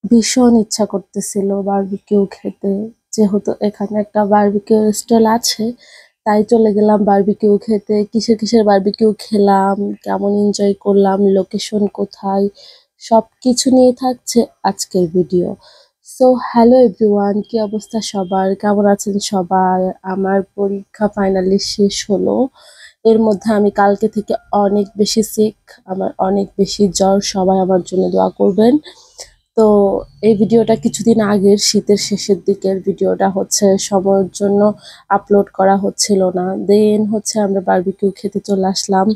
ভীষণ ইচ্ছা করতেছিল বারবিকিউ খেতে। যেহেতু এখানে একটা বারবিকিউ স্টল আছে, তাই চলে গেলাম বারবিকিউ খেতে। কিসের কিসের বারবিকিউ খেলাম, কেমন এনজয় করলাম, লোকেশন কোথায়, সবকিছু নিয়ে থাকছে আজকের ভিডিও। সো হ্যালো এভরিওয়ান, কি অবস্থা সবার, কেমন আছেন সবাই? আমার পরীক্ষা ফাইনালি শেষ হলো। এর মধ্যে আমি কালকে থেকে অনেক বেশি সিক, আমার অনেক বেশি জ্বর। সবাই আমার জন্য দোয়া করবেন। তো এই ভিডিওটা কিছুদিন আগের, শীতের শেষের দিকের ভিডিওটা হচ্ছে, সময়ের জন্য আপলোড করা হচ্ছিল না। দেন হচ্ছে আমরা বারবিকিউ খেতে চলে আসলাম।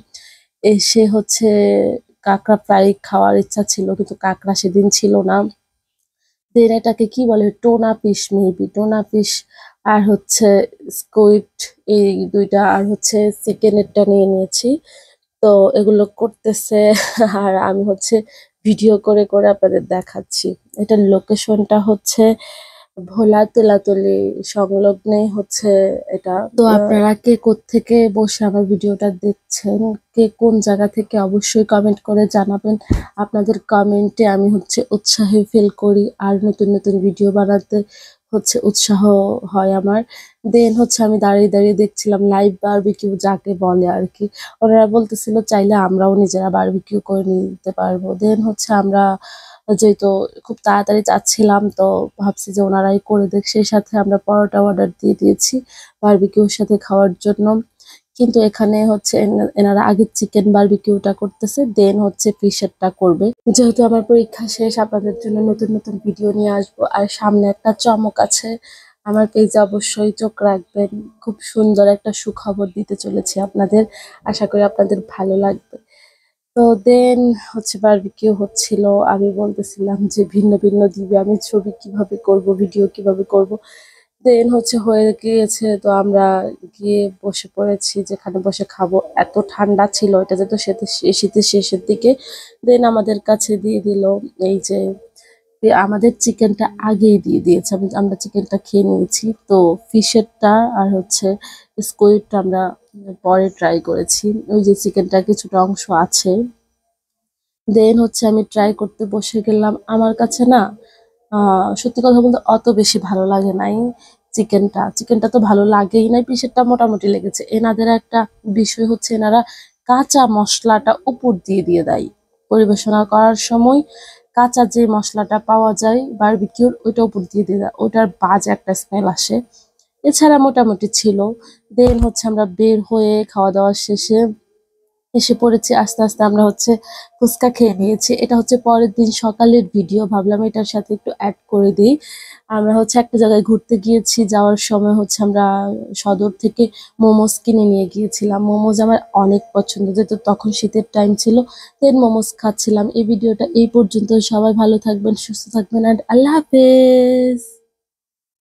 এসে হচ্ছে কাঁকড়া ফ্রাই খাওয়ার ইচ্ছা ছিল, কিন্তু কাঁকড়া সেদিন ছিল না। দেন এটাকে কি বলে, tuna fish, maybe tuna fish আর হচ্ছে স্কুইড, এই দুইটা আর হচ্ছে চিকেনেরটা নিয়ে নিয়েছি। তো এগুলো করতেছে আর আমি হচ্ছে ভিডিও করে করে আপনাদের দেখাচ্ছি। এটার লোকেশনটা হচ্ছে ভোলা তেলাতলি সংলগ্নে হচ্ছে এটা। তো আপনারা কে কোত্থেকে বসে আমার ভিডিওটা দেখছেন, কে কোন জায়গা থেকে, অবশ্যই কমেন্ট করে জানাবেন। আপনাদের কমেন্টে আমি হচ্ছে উৎসাহী ফিল করি আর নতুন নতুন ভিডিও বানাতে হচ্ছে উৎসাহ হয় আমার। দেন হচ্ছে আমি দাঁড়িয়ে দাঁড়িয়ে দেখছিলাম লাইভ বারবিকিউ যাকে বলে আর কি। ওনারা বলতেছিল চাইলে আমরাও নিজেরা বারবিকিউ করে নিতে পারবো। দেন হচ্ছে আমরা যেহেতু খুব তাড়াতাড়ি চাচ্ছিলাম, তো ভাবছি যে ওনারাই করে দেখ, সেই সাথে আমরা পরোটা অর্ডার দিয়ে দিয়েছি বারবিকিউর সাথে খাওয়ার জন্য। কিন্তু এখানে হচ্ছে এনারা আগে চিকেন বারবিকিউটা করতেছে, দেন হচ্ছে ফিশেরটা করবে। যেহেতু আমার পরীক্ষা শেষ, আপনাদের জন্য নতুন নতুন ভিডিও নিয়ে আসবো। আর সামনে একটা চমক আছে, আমার পেজে অবশ্যই চোখ রাখবেন। খুব সুন্দর একটা সুখবর দিতে চলেছি আপনাদের, আশা করি আপনাদের ভালো লাগবে। তো দেন হচ্ছে বারবিকিউ হচ্ছিল, আমি বলতেছিলাম যে ভিন্ন ভিন্ন দিবে, আমি ছবি কিভাবে করব, ভিডিও কিভাবে করব। দেন হচ্ছে হয়ে গিয়েছে, তো আমরা গিয়ে বসে পড়েছি যেখানে বসে খাবো। এত ঠান্ডা ছিল, এটা যেহেতু শীতের শেষের দিকে। দেন আমাদের কাছে দিয়ে দিল এই যে আমাদের চিকেনটা আগেই দিয়ে দিয়েছে, আমরা চিকেনটা খেয়ে নিয়েছি। তো ফিশেরটা আর হচ্ছে স্কুইডটা আমরা পরে ট্রাই করেছি। ওই যে চিকেনটা কিছুটা অংশ আছে। দেন হচ্ছে আমি ট্রাই করতে বসে গেলাম। আমার কাছে না সত্যি কথা বলতে অত বেশি ভালো লাগে নাই চিকেনটা তো ভালো লাগেই নাই, পিসেরটা মোটামুটি লেগেছে। এনাদের একটা বিষয় হচ্ছে, এনারা কাঁচা মশলাটা উপর দিয়ে দিয়ে দেয় পরিবেশনা করার সময়। কাঁচা যে মশলাটা পাওয়া যায় বারবিকিউর, ওইটা উপর দিয়ে দিয়ে দেয়, ওইটার বাজে একটা স্মেল আসে। এছাড়া মোটামুটি ছিল। দেন হচ্ছে আমরা বের হয়ে খাওয়া দাওয়া শেষে এসে পড়েছি। আস্তে আস্তে আমরা হচ্ছে ফুচকা খেয়ে নিয়েছি। এটা হচ্ছে পরের দিন সকালের ভিডিও, ভাবলাম এটার সাথে একটু অ্যাড করে দিই। আমরা হচ্ছে একটা জায়গায় ঘুরতে গিয়েছি, যাওয়ার সময় হচ্ছে আমরা সদর থেকে মোমোস কিনে নিয়ে গিয়েছিলাম। মোমোজ আমার অনেক পছন্দ, যেহেতু তখন শীতের টাইম ছিল। দেন মোমোস খাচ্ছিলাম। এই ভিডিওটা এই পর্যন্ত। সবাই ভালো থাকবেন, সুস্থ থাকবেন, আর আল্লাহ হাফেজ।